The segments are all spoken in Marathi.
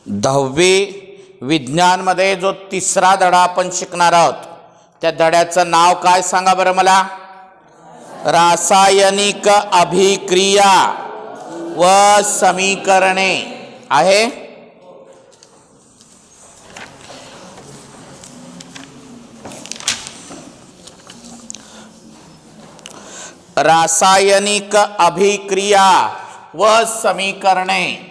10वी विज्ञानमध्ये जो तिसरा धडा आपण शिकणार आहोत त्या धड्याचं नाव काय सांगा बरं मला? रासायनिक अभिक्रिया व समीकरणे आहे. रासायनिक अभिक्रिया व समीकरणे.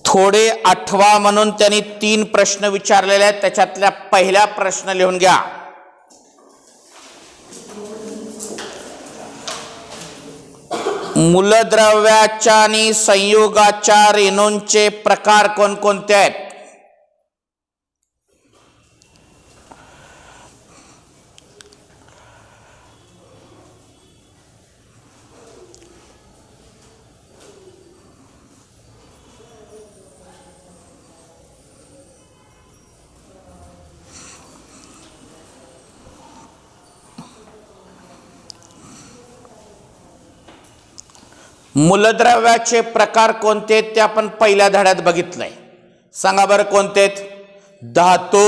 थोडे आठवा म्हणून त्यांनी 3 प्रश्न विचारलेले आहेत. त्याच्यातला पहिला प्रश्न लिहून घ्या. मूलद्रव्याच्या आणि संयुगाच्या रेणूंचे प्रकार कोणकोणते आहेत? मूलद्रव्याचे प्रकार कोणते ते आपण पहिल्या धड्यात बघितलंय. सांगा बरं कोणते? धातू,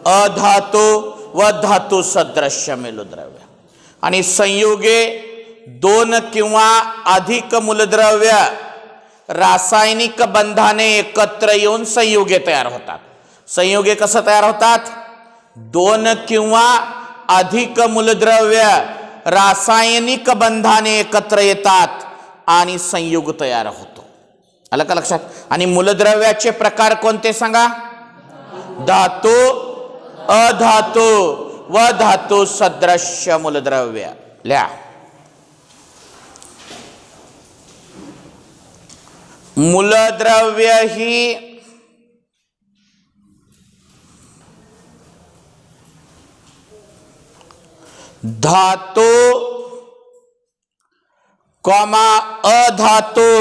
अधातू व धातू सदृश्य मूलद्रव्य. आणि संयुगे 2 किंवा अधिक मूलद्रव्य रासायनिक बंधाने एकत्र येऊन संयुगे तयार होतात. संयुगे कसं तयार होतात? 2 किंवा अधिक मूलद्रव्य रासायनिक बंधाने एकत्र येतात आणि संयुग तयार होतो. आलं का लक्षात? आणि मूलद्रव्याचे प्रकार कोणते सांगा? धातू, अधातू व धातू सदृश्य मूलद्रव्य. लिहा. मूलद्रव्य ही धातू कॉमा अधातू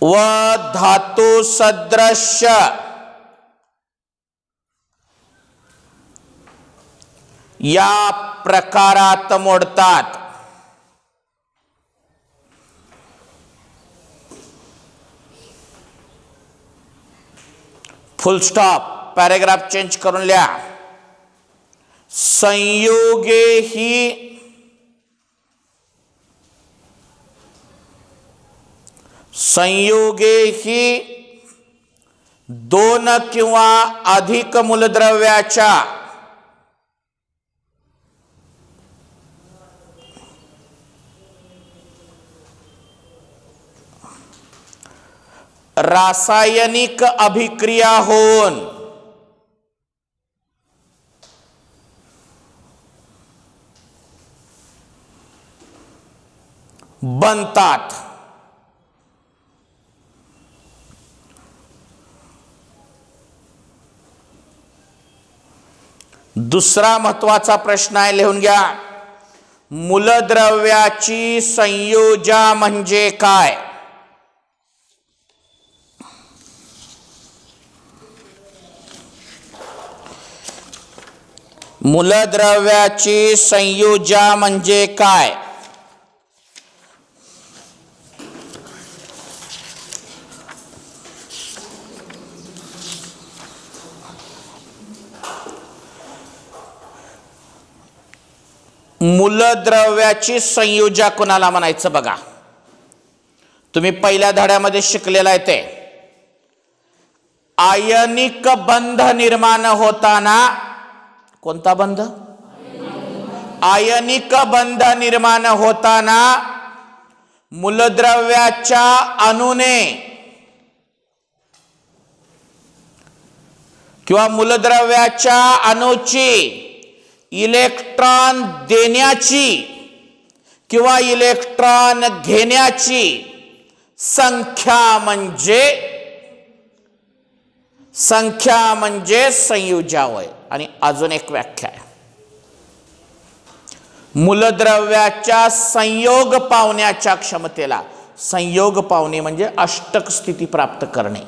व धातू सदृश्य या प्रकारात मोडतात. फुल स्टॉप. पॅरेग्राफ चेंज करून लिहा. संयुगे ही 2 किंवा अधिक मूलद्रव्याच्या रासायनिक अभिक्रिया होऊन बनतात. दुसरा महत्वाचा प्रश्न आहे, लिहून घ्या. मूलद्रव्याची संयोजा म्हणजे काय? मूलद्रव्याची संयोजा म्हणजे काय? मूलद्रव्याची संयोजा कोणाला म्हणायचं बघा. तुम्ही पहिल्या धड्यामध्ये शिकलेला आहे ते. आयनिक बंध निर्माण होताना कोणता बंध? आयनिक बंध निर्माण होताना मूलद्रव्याच्या अणूने किंवा मूलद्रव्याच्या अणूची इलेक्ट्रॉन देण्याची किंवा इलेक्ट्रॉन घेण्याची संख्या म्हणजे संयुजा होय. आणि अजून एक व्याख्या आहे, मूलद्रव्याच्या संयोग पावण्याच्या क्षमतेला. संयोग पावणे म्हणजे अष्टक स्थिती प्राप्त करणे.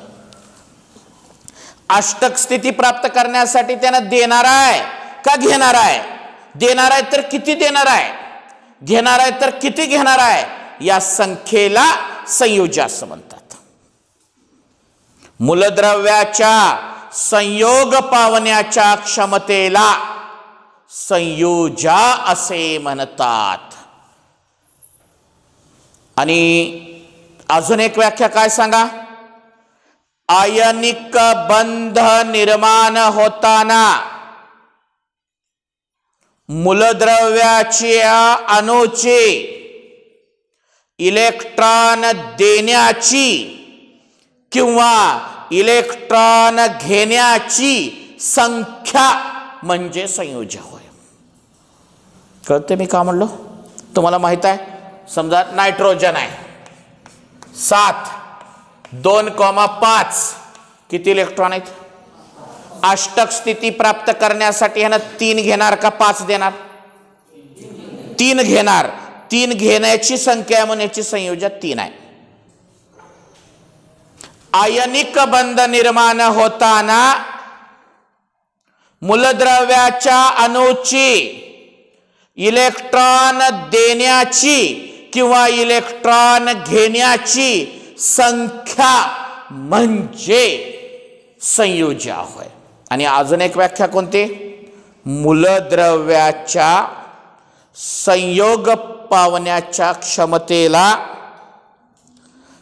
अष्टक स्थिती प्राप्त करण्यासाठी त्यानं देणार आहे का घेणार आहे? देणार आहे तर किती देणार आहे, घेणार आहे तर किती घेणार आहे, या संख्येला संयुजा असं म्हणतात. मूलद्रव्याच्या संयोग पावण्याच्या क्षमतेला संयुजा असे म्हणतात. आणि अजून एक व्याख्या काय सांगा, आयनिक बंध निर्माण होताना मूलद्रव्याच्या अणूची इलेक्ट्रॉन देण्याची किंवा इलेक्ट्रॉन घेण्याची संख्या म्हणजे संयुजा होय. कळते मी का म्हणलो? तुम्हाला माहित आहे, समजा नायट्रोजन आहे 7, 2,5 किती इलेक्ट्रॉन आहेत? अष्टक स्थिती प्राप्त करण्यासाठी ह्यानं 3 घेणार का 5 देणार? 3 घेणार. 3 घेण्याची संख्या म्हणून याची संयुजा 3 आहे. आयनिक बंध निर्माण होताना मूलद्रव्याच्या अणूची इलेक्ट्रॉन देण्याची किंवा इलेक्ट्रॉन घेण्याची संख्या म्हणजे संयुजा होय. आणि अजून एक व्याख्या कोणती? मूलद्रव्याच्या संयोग पावण्याच्या क्षमतेला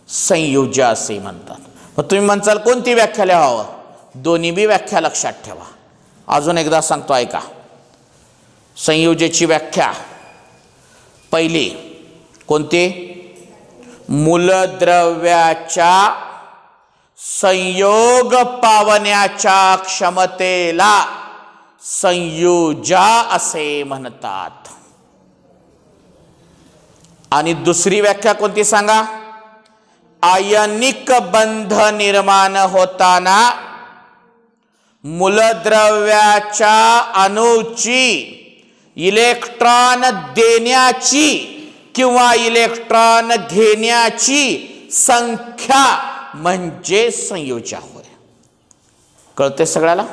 संयुजा असे म्हणतात. मग तुम्ही म्हणसाल कोणती व्याख्या लिहावं? दोन्ही बी व्याख्या लक्षात ठेवा. अजून एकदा सांगतो ऐका. संयुजेची व्याख्या पहिली कोणती? मूलद्रव्याच्या संयोग पावण्याच्या क्षमतेला संयुजा असे म्हणतात. आणि दुसरी व्याख्या कोणती सांगा? आयनिक बंध निर्माण होताना मूलद्रव्याच्या अणूची इलेक्ट्रॉन देण्याची किंवा इलेक्ट्रॉन घेण्याची संख्या म्हणजे संयुजा होय. कळते सगळ्याला?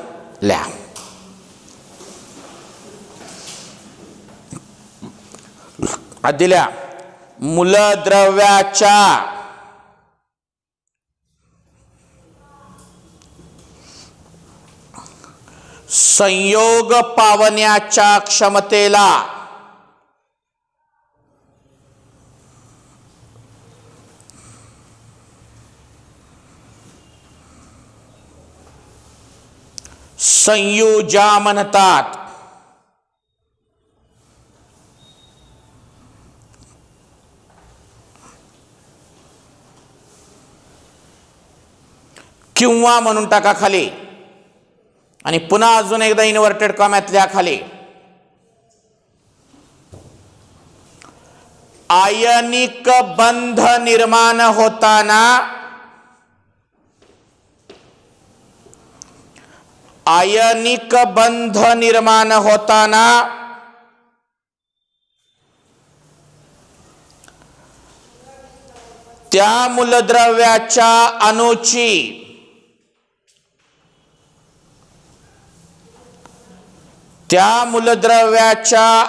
लिहा. आदिल्या मूलद्रव्याच्या संयोग पावण्याच्या क्षमतेला संयुजा म्हणतात. किंवा म्हणून टाका खाली आणि पुन्हा अजून एकदा इन्व्हर्टेड कॉमात लिहा खाली. आयनिक बंध निर्माण होताना आयनिक बंध निर्माण होताना त्या मूलद्रव्याच्या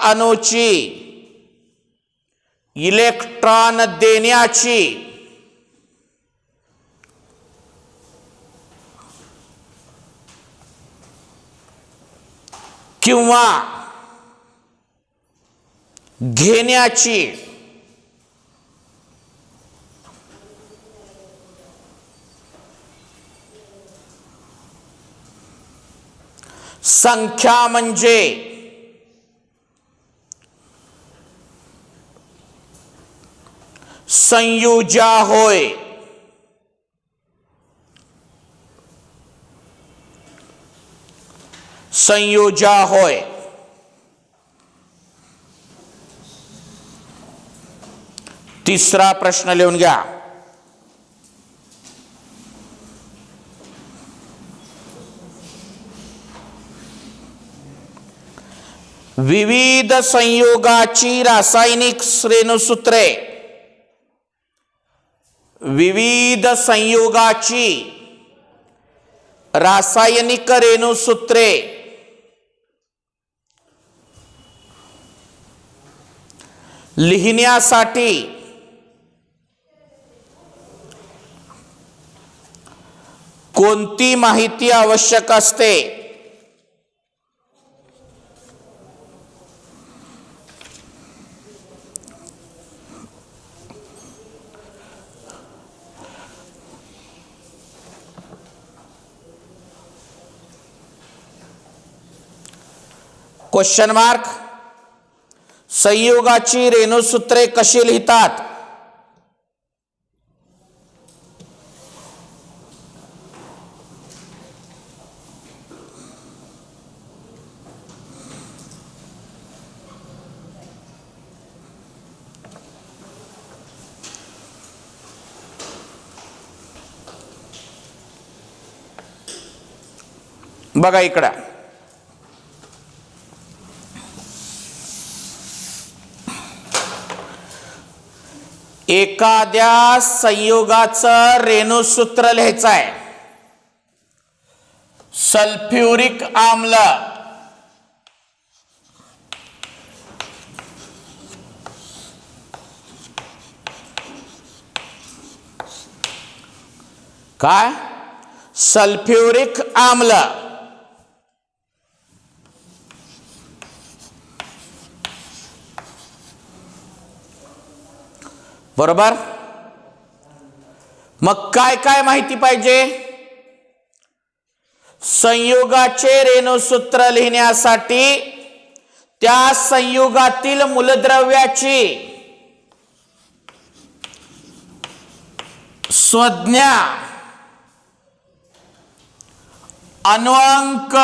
अणूची इलेक्ट्रॉन देण्याची किंवा घेण्याची संख्या म्हणजे संयुजा होय. संयुजा होय. तिसरा प्रश्न लिहून घ्या. विविध संयोगाची रासायनिक रेणुसूत्रे, विविध संयोगाची रासायनिक रेणुसूत्रे लिहिण्यासाठी कोणती माहिती आवश्यक असते? Question mark. संयोगाची रेणुसूत्रे कशी लिहितात? बघा इकडं, एखाद्या संयोगाचं रेणुसूत्र लिहायचं आहे. सल्फ्युरिक आम्ल, काय? सल्फ्युरिक आम्ल. बरोबर. मग काय काय माहिती पाहिजे? संयोगाचे रेणुसूत्र लिहिण्यासाठी त्या संयोगातील मूलद्रव्याची संज्ञा, अन्वंक,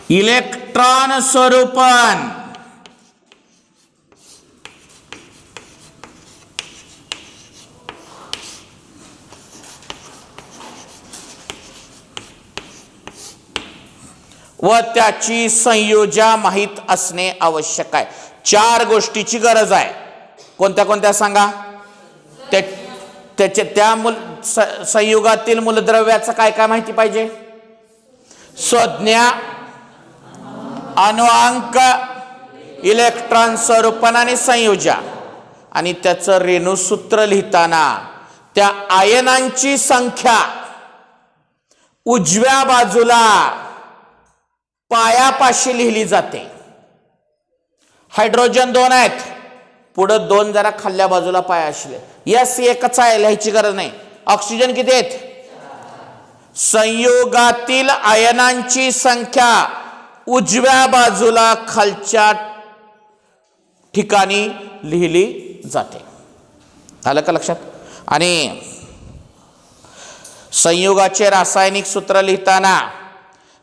इलेक्ट्रॉन स्वरूपन, व त्याची संयोजा माहित असणे आवश्यक आहे. 4 गोष्टीची गरज आहे. कोणत्या कोणत्या सांगा? त्या संयोगातील मूलद्रव्याचं काय काय माहिती पाहिजे? संज्ञा, अन्वंक, इलेक्ट्रॉन स्वरूपन आणि संयोजा. आणि त्याचं रेणुसूत्र लिहिताना त्या आयनांची संख्या उजव्या बाजूला पायापाशी लिहिली जाते. हायड्रोजन 2 आहेत, पुढे 2 जरा खाल्ल्या बाजूला पायाशी. यस, एकच आहे, लिहायची गरज नाही. ऑक्सिजन किती आहेत? संयोगातील आयनांची संख्या उजव्या बाजूला खालच्या ठिकाणी लिहिली जाते. आलं का लक्षात? आणि संयोगाचे रासायनिक सूत्र लिहिताना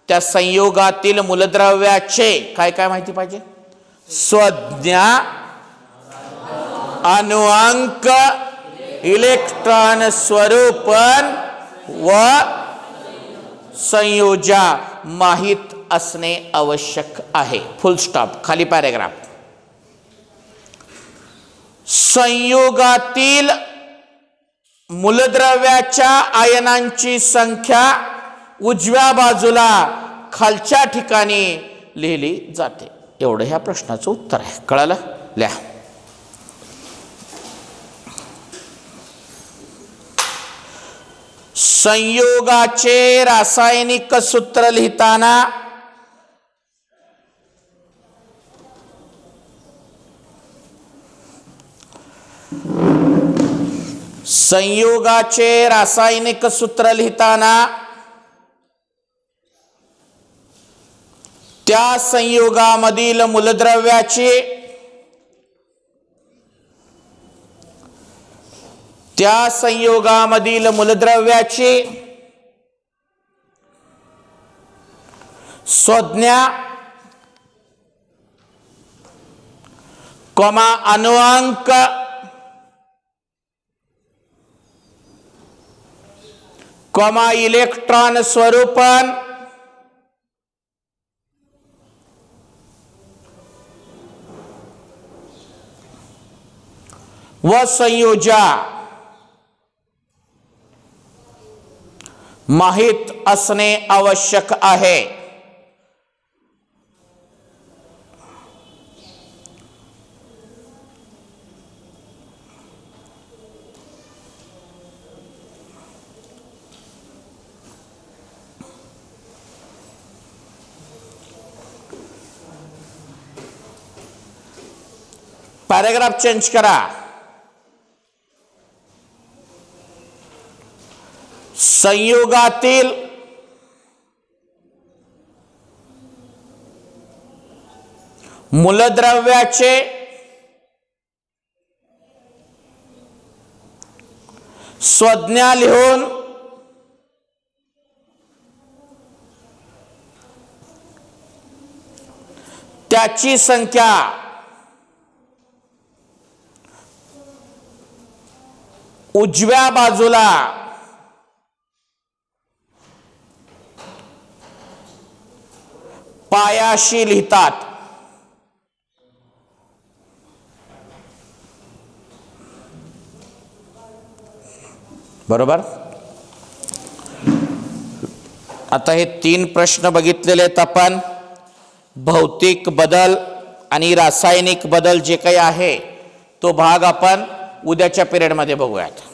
त्या संयोगातील मूलद्रव्याचे काय काय माहिती पाहिजे? संज्ञा, अन्वंक, इलेक्ट्रॉन स्वरूपन व संयोजा माहित असणे आवश्यक आहे. फुल स्टॉप. खाली पॅरेग्राफ. संयोगातील मूलद्रव्याच्या आयनांची संख्या उजव्या बाजूला खालच्या ठिकाणी लिहिली जाते. एवढं ह्या प्रश्नाचं उत्तर आहे. कळालं? लिहा. संयोगाचे रासायनिक सूत्र लिहिताना संयोगाचे रासायनिक सूत्र लिहिताना त्या संयोगामधील मूलद्रव्याची संज्ञा, अन्वंक, इलेक्ट्रॉन स्वरूपन व संयोजा माहित असणे आवश्यक आहे. पॅराग्राफ चेंज करा. संयोगातील मूलद्रव्याचे संज्ञा लिहून त्याची संख्या उजव्या बाजूला पायाशी लिहितात. बरोबर. आता हे 3 प्रश्न बघितलेले आहेत आपण. भौतिक बदल आणि रासायनिक बदल जे काही आहे तो भाग आपण उद्याच्या पिरियडमध्ये बघूयात.